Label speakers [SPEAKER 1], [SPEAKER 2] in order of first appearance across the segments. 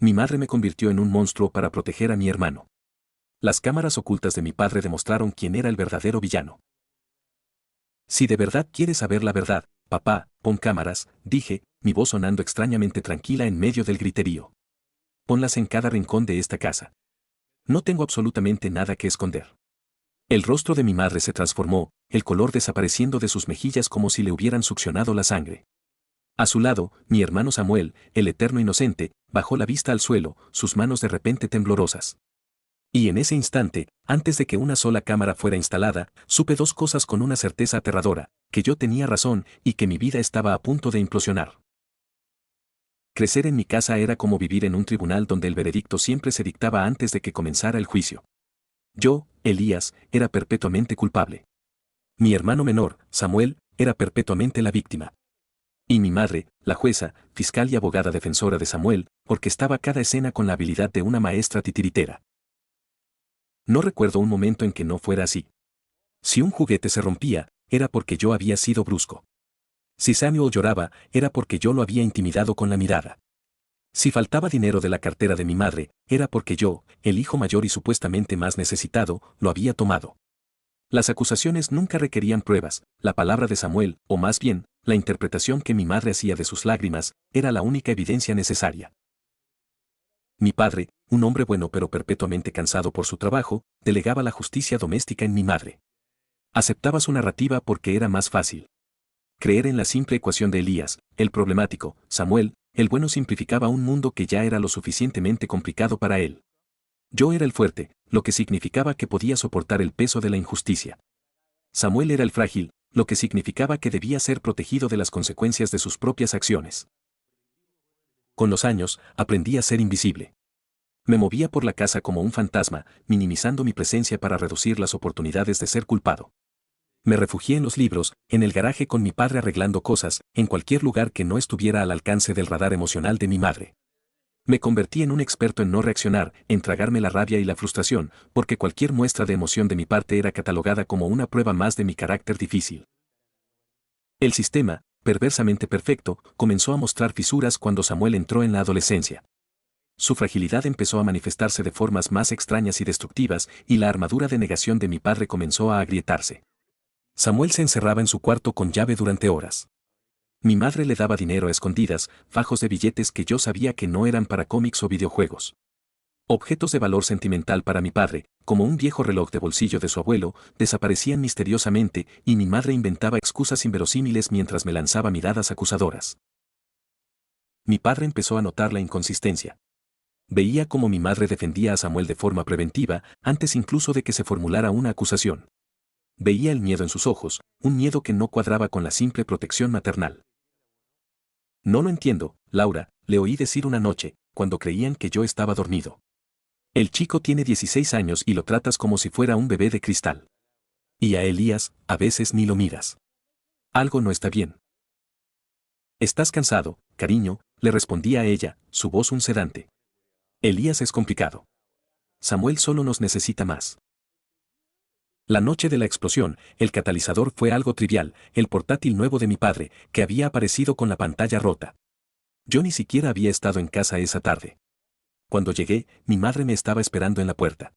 [SPEAKER 1] Mi madre me convirtió en un monstruo para proteger a mi hermano. Las cámaras ocultas de mi padre demostraron quién era el verdadero villano. Si de verdad quieres saber la verdad, papá, pon cámaras, dije, mi voz sonando extrañamente tranquila en medio del griterío. Ponlas en cada rincón de esta casa. No tengo absolutamente nada que esconder. El rostro de mi madre se transformó, el color desapareciendo de sus mejillas como si le hubieran succionado la sangre. A su lado, mi hermano Samuel, el eterno inocente, bajó la vista al suelo, sus manos de repente temblorosas. Y en ese instante, antes de que una sola cámara fuera instalada, supe dos cosas con una certeza aterradora, que yo tenía razón y que mi vida estaba a punto de implosionar. Crecer en mi casa era como vivir en un tribunal donde el veredicto siempre se dictaba antes de que comenzara el juicio. Yo, Elías, era perpetuamente culpable. Mi hermano menor, Samuel, era perpetuamente la víctima. Y mi madre, la jueza, fiscal y abogada defensora de Samuel, orquestaba cada escena con la habilidad de una maestra titiritera. No recuerdo un momento en que no fuera así. Si un juguete se rompía, era porque yo había sido brusco. Si Samuel lloraba, era porque yo lo había intimidado con la mirada. Si faltaba dinero de la cartera de mi madre, era porque yo, el hijo mayor y supuestamente más necesitado, lo había tomado. Las acusaciones nunca requerían pruebas, la palabra de Samuel, o más bien, la interpretación que mi madre hacía de sus lágrimas, era la única evidencia necesaria. Mi padre, un hombre bueno pero perpetuamente cansado por su trabajo, delegaba la justicia doméstica en mi madre. Aceptaba su narrativa porque era más fácil. Creer en la simple ecuación de Elías, el problemático, Samuel, el bueno simplificaba un mundo que ya era lo suficientemente complicado para él. Yo era el fuerte, lo que significaba que podía soportar el peso de la injusticia. Samuel era el frágil, lo que significaba que debía ser protegido de las consecuencias de sus propias acciones. Con los años, aprendí a ser invisible. Me movía por la casa como un fantasma, minimizando mi presencia para reducir las oportunidades de ser culpado. Me refugié en los libros, en el garaje con mi padre arreglando cosas, en cualquier lugar que no estuviera al alcance del radar emocional de mi madre. Me convertí en un experto en no reaccionar, en tragarme la rabia y la frustración, porque cualquier muestra de emoción de mi parte era catalogada como una prueba más de mi carácter difícil. El sistema, perversamente perfecto, comenzó a mostrar fisuras cuando Samuel entró en la adolescencia. Su fragilidad empezó a manifestarse de formas más extrañas y destructivas, y la armadura de negación de mi padre comenzó a agrietarse. Samuel se encerraba en su cuarto con llave durante horas. Mi madre le daba dinero a escondidas, fajos de billetes que yo sabía que no eran para cómics o videojuegos. Objetos de valor sentimental para mi padre, como un viejo reloj de bolsillo de su abuelo, desaparecían misteriosamente y mi madre inventaba excusas inverosímiles mientras me lanzaba miradas acusadoras. Mi padre empezó a notar la inconsistencia. Veía cómo mi madre defendía a Samuel de forma preventiva, antes incluso de que se formulara una acusación. Veía el miedo en sus ojos, un miedo que no cuadraba con la simple protección maternal. No lo entiendo, Laura, le oí decir una noche, cuando creían que yo estaba dormido. El chico tiene 16 años y lo tratas como si fuera un bebé de cristal. Y a Elías, a veces ni lo miras. Algo no está bien. Estás cansado, cariño, le respondía a ella, su voz un sedante. Elías es complicado. Samuel solo nos necesita más. La noche de la explosión, el catalizador fue algo trivial, el portátil nuevo de mi padre, que había aparecido con la pantalla rota. Yo ni siquiera había estado en casa esa tarde. Cuando llegué, mi madre me estaba esperando en la puerta.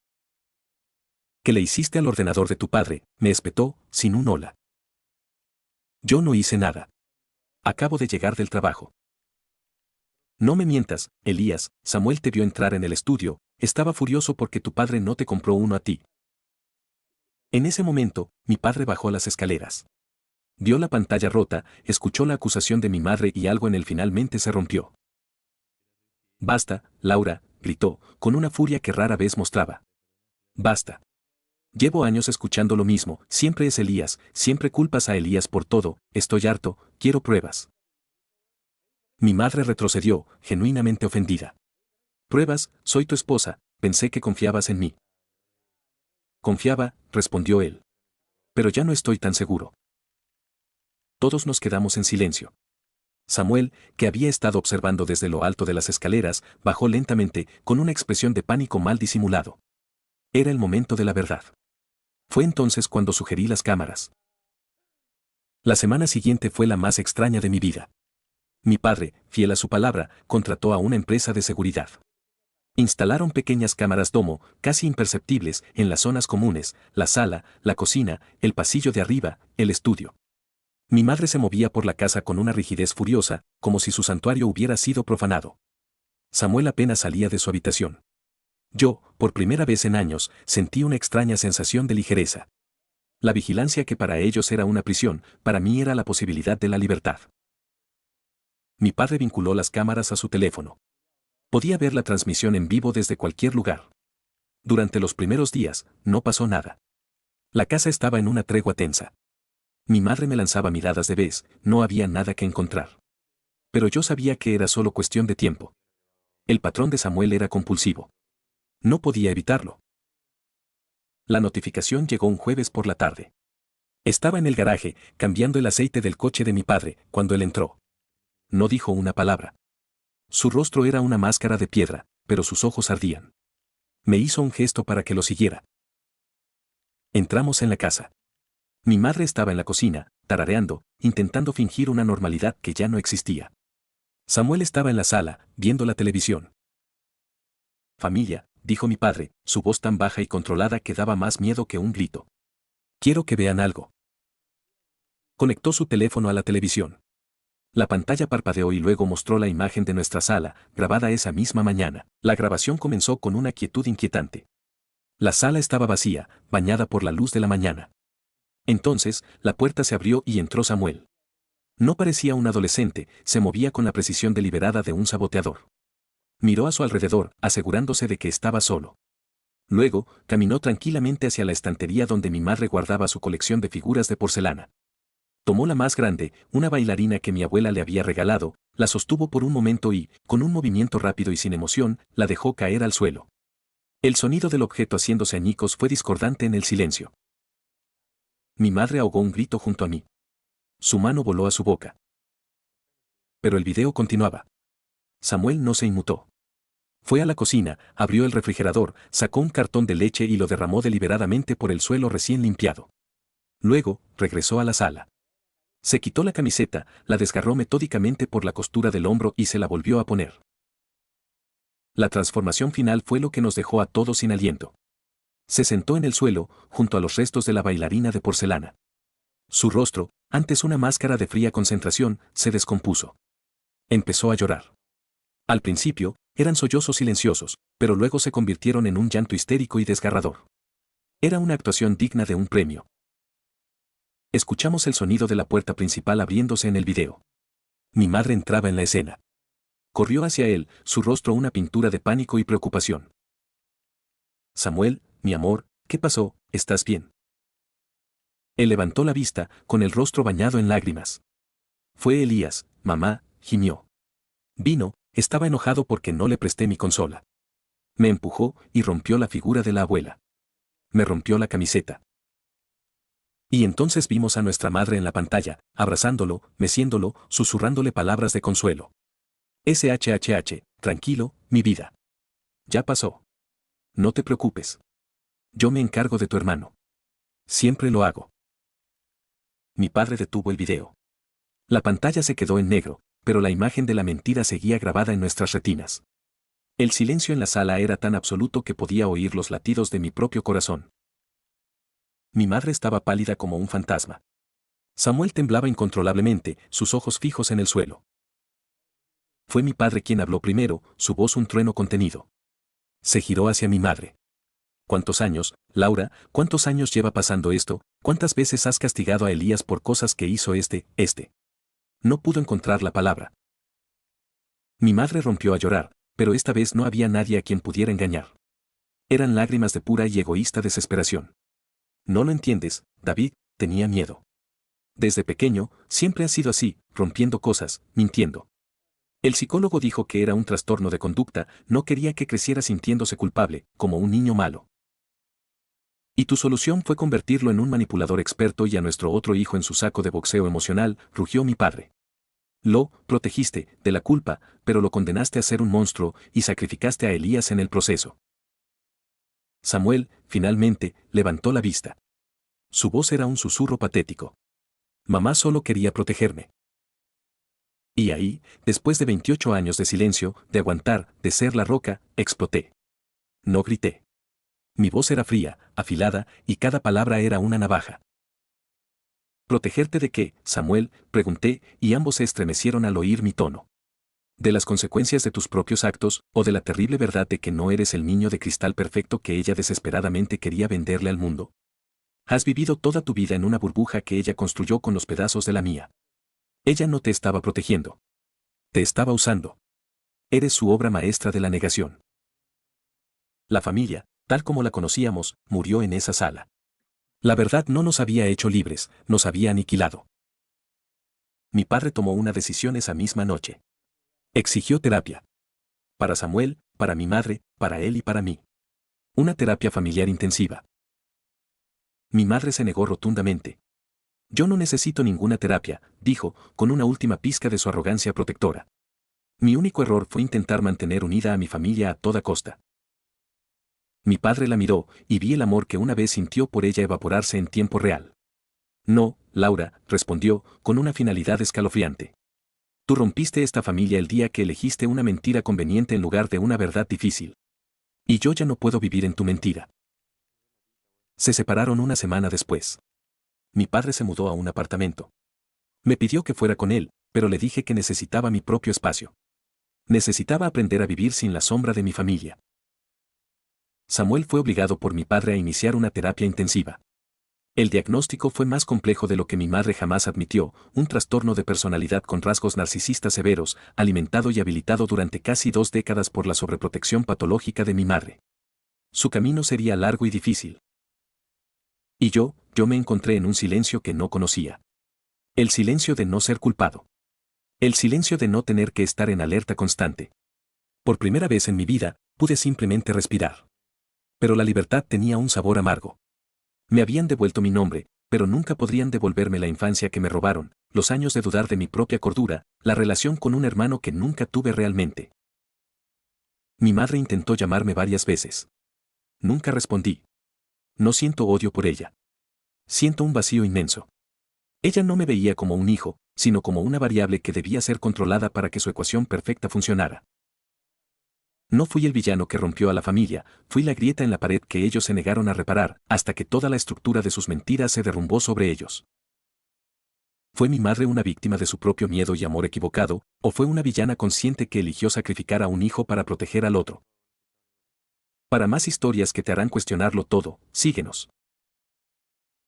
[SPEAKER 1] ¿Qué le hiciste al ordenador de tu padre?, me espetó, sin un hola. Yo no hice nada. Acabo de llegar del trabajo. No me mientas, Elías, Samuel te vio entrar en el estudio, estaba furioso porque tu padre no te compró uno a ti. En ese momento, mi padre bajó las escaleras. Vio la pantalla rota, escuchó la acusación de mi madre y algo en él finalmente se rompió. Basta, Laura, gritó, con una furia que rara vez mostraba. Basta. Llevo años escuchando lo mismo, siempre es Elías, siempre culpas a Elías por todo, estoy harto, quiero pruebas. Mi madre retrocedió, genuinamente ofendida. Pruebas, soy tu esposa, pensé que confiabas en mí. Confiaba, respondió él. Pero ya no estoy tan seguro. Todos nos quedamos en silencio. Samuel, que había estado observando desde lo alto de las escaleras, bajó lentamente, con una expresión de pánico mal disimulado. Era el momento de la verdad. Fue entonces cuando sugerí las cámaras. La semana siguiente fue la más extraña de mi vida. Mi padre, fiel a su palabra, contrató a una empresa de seguridad. Instalaron pequeñas cámaras domo, casi imperceptibles, en las zonas comunes, la sala, la cocina, el pasillo de arriba, el estudio. Mi madre se movía por la casa con una rigidez furiosa, como si su santuario hubiera sido profanado. Samuel apenas salía de su habitación. Yo, por primera vez en años, sentí una extraña sensación de ligereza. La vigilancia que para ellos era una prisión, para mí era la posibilidad de la libertad. Mi padre vinculó las cámaras a su teléfono. Podía ver la transmisión en vivo desde cualquier lugar. Durante los primeros días, no pasó nada. La casa estaba en una tregua tensa. Mi madre me lanzaba miradas de vez, no había nada que encontrar. Pero yo sabía que era solo cuestión de tiempo. El patrón de Samuel era compulsivo. No podía evitarlo. La notificación llegó un jueves por la tarde. Estaba en el garaje, cambiando el aceite del coche de mi padre, cuando él entró. No dijo una palabra. Su rostro era una máscara de piedra, pero sus ojos ardían. Me hizo un gesto para que lo siguiera. Entramos en la casa. Mi madre estaba en la cocina, tarareando, intentando fingir una normalidad que ya no existía. Samuel estaba en la sala, viendo la televisión. Familia, dijo mi padre, su voz tan baja y controlada que daba más miedo que un grito. Quiero que vean algo. Conectó su teléfono a la televisión. La pantalla parpadeó y luego mostró la imagen de nuestra sala, grabada esa misma mañana. La grabación comenzó con una quietud inquietante. La sala estaba vacía, bañada por la luz de la mañana. Entonces, la puerta se abrió y entró Samuel. No parecía un adolescente, se movía con la precisión deliberada de un saboteador. Miró a su alrededor, asegurándose de que estaba solo. Luego, caminó tranquilamente hacia la estantería donde mi madre guardaba su colección de figuras de porcelana. Tomó la más grande, una bailarina que mi abuela le había regalado, la sostuvo por un momento y, con un movimiento rápido y sin emoción, la dejó caer al suelo. El sonido del objeto haciéndose añicos fue discordante en el silencio. Mi madre ahogó un grito junto a mí. Su mano voló a su boca. Pero el video continuaba. Samuel no se inmutó. Fue a la cocina, abrió el refrigerador, sacó un cartón de leche y lo derramó deliberadamente por el suelo recién limpiado. Luego, regresó a la sala. Se quitó la camiseta, la desgarró metódicamente por la costura del hombro y se la volvió a poner. La transformación final fue lo que nos dejó a todos sin aliento. Se sentó en el suelo, junto a los restos de la bailarina de porcelana. Su rostro, antes una máscara de fría concentración, se descompuso. Empezó a llorar. Al principio, eran sollozos silenciosos, pero luego se convirtieron en un llanto histérico y desgarrador. Era una actuación digna de un premio. Escuchamos el sonido de la puerta principal abriéndose en el video. Mi madre entraba en la escena. Corrió hacia él, su rostro una pintura de pánico y preocupación. Samuel, mi amor, ¿qué pasó? ¿Estás bien? Él levantó la vista, con el rostro bañado en lágrimas. Fue Elías, mamá, gimió. Vino, estaba enojado porque no le presté mi consola. Me empujó y rompió la figura de la abuela. Me rompió la camiseta. Y entonces vimos a nuestra madre en la pantalla, abrazándolo, meciéndolo, susurrándole palabras de consuelo. SHHH, tranquilo, mi vida. Ya pasó. No te preocupes. Yo me encargo de tu hermano. Siempre lo hago. Mi padre detuvo el video. La pantalla se quedó en negro, pero la imagen de la mentira seguía grabada en nuestras retinas. El silencio en la sala era tan absoluto que podía oír los latidos de mi propio corazón. Mi madre estaba pálida como un fantasma. Samuel temblaba incontrolablemente, sus ojos fijos en el suelo. Fue mi padre quien habló primero, su voz un trueno contenido. Se giró hacia mi madre. ¿Cuántos años, Laura, cuántos años lleva pasando esto? ¿Cuántas veces has castigado a Elías por cosas que hizo este? No pudo encontrar la palabra. Mi madre rompió a llorar, pero esta vez no había nadie a quien pudiera engañar. Eran lágrimas de pura y egoísta desesperación. No lo entiendes, David, tenía miedo. Desde pequeño, siempre ha sido así, rompiendo cosas, mintiendo. El psicólogo dijo que era un trastorno de conducta, no quería que creciera sintiéndose culpable, como un niño malo. Y tu solución fue convertirlo en un manipulador experto y a nuestro otro hijo en su saco de boxeo emocional, rugió mi padre. Lo protegiste de la culpa, pero lo condenaste a ser un monstruo y sacrificaste a Elías en el proceso. Samuel, finalmente, levantó la vista. Su voz era un susurro patético. Mamá solo quería protegerme. Y ahí, después de 28 años de silencio, de aguantar, de ser la roca, exploté. No grité. Mi voz era fría, afilada, y cada palabra era una navaja. ¿Protegerte de qué, Samuel?, pregunté, y ambos se estremecieron al oír mi tono. ¿De las consecuencias de tus propios actos, o de la terrible verdad de que no eres el niño de cristal perfecto que ella desesperadamente quería venderle al mundo? Has vivido toda tu vida en una burbuja que ella construyó con los pedazos de la mía. Ella no te estaba protegiendo. Te estaba usando. Eres su obra maestra de la negación. La familia, tal como la conocíamos, murió en esa sala. La verdad no nos había hecho libres, nos había aniquilado. Mi padre tomó una decisión esa misma noche. Exigió terapia. Para Samuel, para mi madre, para él y para mí. Una terapia familiar intensiva. Mi madre se negó rotundamente. Yo no necesito ninguna terapia, dijo, con una última pizca de su arrogancia protectora. Mi único error fue intentar mantener unida a mi familia a toda costa. Mi padre la miró, y vi el amor que una vez sintió por ella evaporarse en tiempo real. No, Laura, respondió, con una finalidad escalofriante. Tú rompiste esta familia el día que elegiste una mentira conveniente en lugar de una verdad difícil. Y yo ya no puedo vivir en tu mentira. Se separaron una semana después. Mi padre se mudó a un apartamento. Me pidió que fuera con él, pero le dije que necesitaba mi propio espacio. Necesitaba aprender a vivir sin la sombra de mi familia. Samuel fue obligado por mi padre a iniciar una terapia intensiva. El diagnóstico fue más complejo de lo que mi madre jamás admitió, un trastorno de personalidad con rasgos narcisistas severos, alimentado y habilitado durante casi 2 décadas por la sobreprotección patológica de mi madre. Su camino sería largo y difícil. Y yo me encontré en un silencio que no conocía. El silencio de no ser culpado. El silencio de no tener que estar en alerta constante. Por primera vez en mi vida, pude simplemente respirar. Pero la libertad tenía un sabor amargo. Me habían devuelto mi nombre, pero nunca podrían devolverme la infancia que me robaron, los años de dudar de mi propia cordura, la relación con un hermano que nunca tuve realmente. Mi madre intentó llamarme varias veces. Nunca respondí. No siento odio por ella. Siento un vacío inmenso. Ella no me veía como un hijo, sino como una variable que debía ser controlada para que su ecuación perfecta funcionara. No fui el villano que rompió a la familia, fui la grieta en la pared que ellos se negaron a reparar, hasta que toda la estructura de sus mentiras se derrumbó sobre ellos. ¿Fue mi madre una víctima de su propio miedo y amor equivocado, o fue una villana consciente que eligió sacrificar a un hijo para proteger al otro? Para más historias que te harán cuestionarlo todo, síguenos.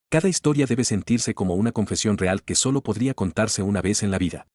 [SPEAKER 1] Cada historia debe sentirse como una confesión real que solo podría contarse una vez en la vida.